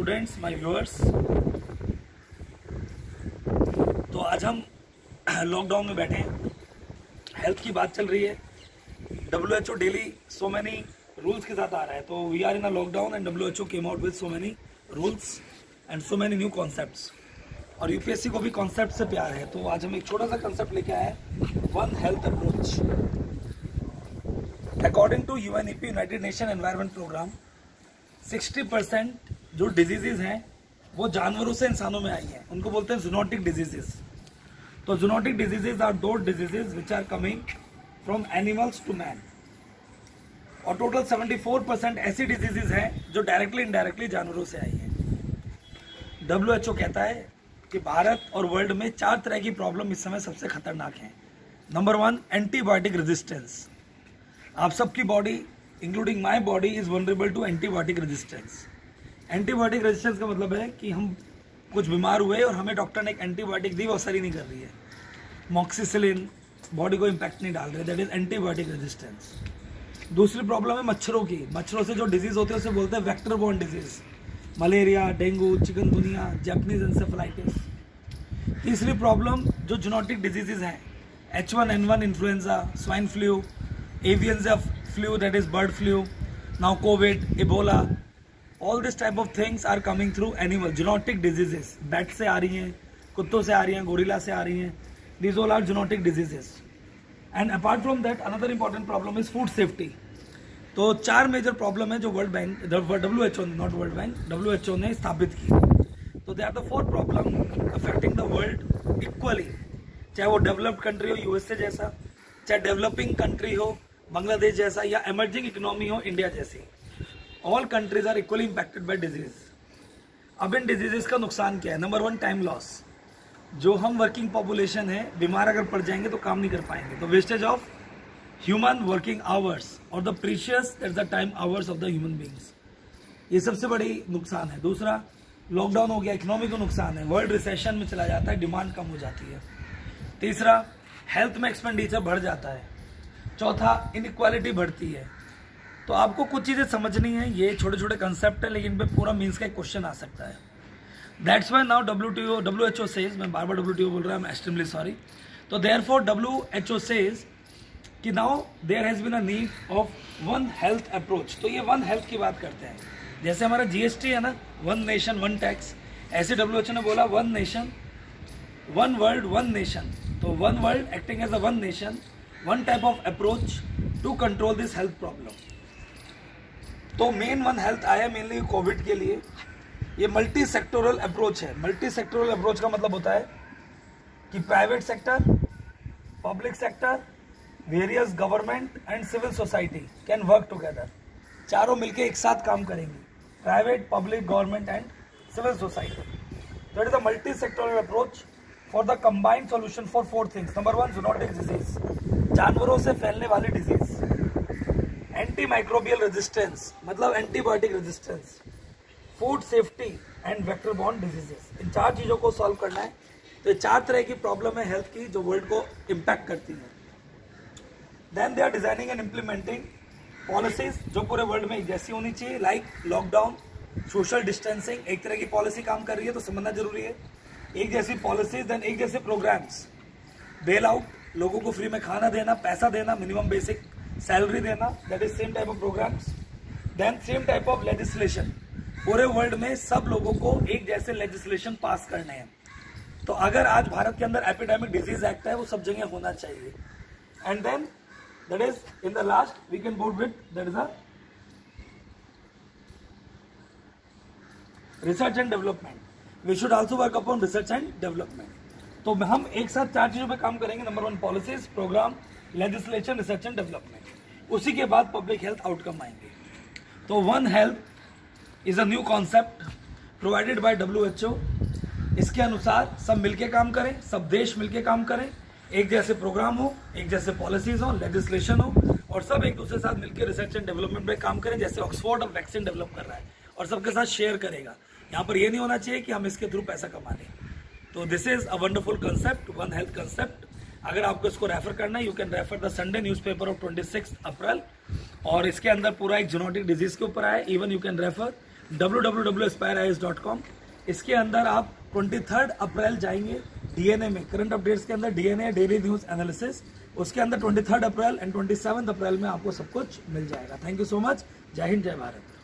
Students, my viewers. तो आज हम लॉकडाउन में बैठे हैं, हेल्थ की बात चल रही है। WHO daily so many rules के साथ आ रहा है, तो we are in a lockdown and WHO came out with so many rules and so many new concepts. और यूपीएससी को भी कॉन्सेप्ट से प्यार है, तो आज हम एक छोटा सा कॉन्सेप्ट लेके आए हैं, one health approach. According to UNEP United Nation Environment Programme 60% जो डिजीजेज हैं वो जानवरों से इंसानों में आई हैं, उनको बोलते हैं जूनोटिक डिजीजेज। तो zoonotic diseases are those diseases which are coming from animals to man, और टोटल 74% ऐसी डिजीजेज हैं जो डायरेक्टली इनडायरेक्टली जानवरों से आई हैं। WHO कहता है कि भारत और वर्ल्ड में 4 तरह की प्रॉब्लम इस समय सबसे खतरनाक हैं। Number 1, antibiotic resistance. आप सबकी body including my body is vulnerable to antibiotic resistance. Antibiotic resistance का मतलब है कि हम कुछ बीमार हुए और हमें डॉक्टर ने एक एंटीबायोटिक दी, वो असर ही नहीं कर रही है, मॉक्सिसिलिन बॉडी को इम्पैक्ट नहीं डाल रहे, दैट इज एंटीबायोटिक रेजिस्टेंस। दूसरी प्रॉब्लम है मच्छरों की। मच्छरों से जो डिजीज होते हैं उसे बोलते हैं vector borne disease, malaria, dengue, chikungunya, Japanese encephalitis. तीसरी प्रॉब्लम जो जूनोटिक डिजीजेज हैं, H1N1 influenza, swine flu, avian flu, that is bird flu, now COVID, Ebola, all this type of things are coming through animal zoonotic diseases. Bat से आ रही हैं, कुत्तों से आ रही हैं, गोरिल्ला से आ रही हैं. These all are zoonotic diseases. And apart from that, another important problem is food safety. तो 4 मेजर प्रॉब्लम है जो world bank, WHO not world bank, WHO ने स्थापित की। तो they are the 4 problem affecting the world equally, चाहे वो developed country हो USA जैसा, चाहे डेवलपिंग कंट्री हो बांग्लादेश जैसा, या एमर्जिंग इकोनॉमी हो इंडिया जैसी। All countries are equally impacted by disease. अब इन डिजीजेस का नुकसान क्या है? Number 1, time loss. जो हम वर्किंग पॉपुलेशन है, बीमार अगर पड़ जाएंगे तो काम नहीं कर पाएंगे, तो wastage of human working hours और the precious that's the time hours of the human beings, ये सबसे बड़ी नुकसान है। दूसरा, लॉकडाउन हो गया, इकोनॉमी को नुकसान है, वर्ल्ड रिसेशन में चला जाता है, डिमांड कम हो जाती है। तीसरा, हेल्थ में एक्सपेंडिचर बढ़ जाता है। चौथा, इनइक्वालिटी बढ़ती है। तो आपको कुछ चीज़ें समझनी है, ये छोटे छोटे कंसेप्ट है, लेकिन इन पे पूरा मीन्स का एक क्वेश्चन आ सकता है। That's why now WHO says, मैं बार बार WHO बोल रहा हूँ, आई एम एक्सट्रीमली सॉरी। तो देयरफॉर WHO सेज कि now there has been a need of one health approach. तो ये वन हेल्थ की बात करते हैं, जैसे हमारा GST है ना, वन नेशन वन टैक्स, ऐसे WHO ने बोला one nation one world one nation. तो one world acting as a one nation, one type of approach to control this health problem. तो मेन वन हेल्थ आया mainly covid के लिए। ये multi sectoral approach है। Multi sectoral approach का मतलब होता है कि private sector, public sector, various government and civil society can work together. चारों मिलकर एक साथ काम करेंगे, private, public, government and civil society. तो it is a multi sectoral approach for the combined solution for 4 things. Number 1, zoonotic disease, जानवरों से फैलने वाली डिजीज। एंटी माइक्रोबियल रेजिस्टेंस मतलब antibiotic resistance. Food safety and vector borne diseases. इन 4 चीजों को solve करना है। तो ये 4 तरह की प्रॉब्लम है हेल्थ की जो वर्ल्ड को इम्पैक्ट करती है। Then they are designing and implementing policies जो पूरे वर्ल्ड में एक जैसी होनी चाहिए, लाइक लॉकडाउन, सोशल डिस्टेंसिंग, एक तरह की पॉलिसी काम कर रही है तो समझना जरूरी है। एक जैसी पॉलिसीज, देन एक जैसे प्रोग्राम्स, बेल आउट, लोगों को फ्री में खाना देना, पैसा देना, मिनिमम बेसिक सैलरी देना, that is same type of programmes. Then same type of legislation, पूरे वर्ल्ड में सब लोगों को एक जैसे लेजिस्लेशन पास करने हैं। तो अगर आज भारत के अंदर एपिडेमिक डिजीज एक्ट है, वो सब जगह होना चाहिए। And then that is in the last we can board with that is a research and development. We should also work upon research and development. तो हम एक साथ 4 चीजों पे काम करेंगे। Number 1, policies, programme, legislation, research and development. उसी के बाद पब्लिक हेल्थ आउटकम आएंगे। तो one health is a new concept provided by WHO। इसके अनुसार सब मिलके काम करें, सब देश मिलके काम करें, एक जैसे प्रोग्राम हो, एक जैसे पॉलिसीज हो, लेजिस्लेशन हो, और सब एक दूसरे साथ मिलकर रिसर्च एंड डेवलपमेंट पे काम करें। जैसे ऑक्सफोर्ड अब वैक्सीन डेवलप कर रहा है और सबके साथ शेयर करेगा। यहाँ पर ये नहीं होना चाहिए कि हम इसके थ्रू पैसा कमा लें। तो this is a wonderful concept, one health concept. अगर आपको इसको रेफर करना है, you can refer the Sunday newspaper of 26 अप्रैल, और इसके अंदर पूरा एक जूनोटिक डिजीज के ऊपर आया। Even you can refer www.aspireis.com। इसके अंदर आप 23 अप्रैल जाएंगे डीएनए में, करंट अपडेट्स के अंदर डीएनए डेली न्यूज एनालिसिस, उसके अंदर 23 अप्रैल एंड 27 अप्रैल में आपको सब कुछ मिल जाएगा। Thank you so much. जय हिंद, जय भारत।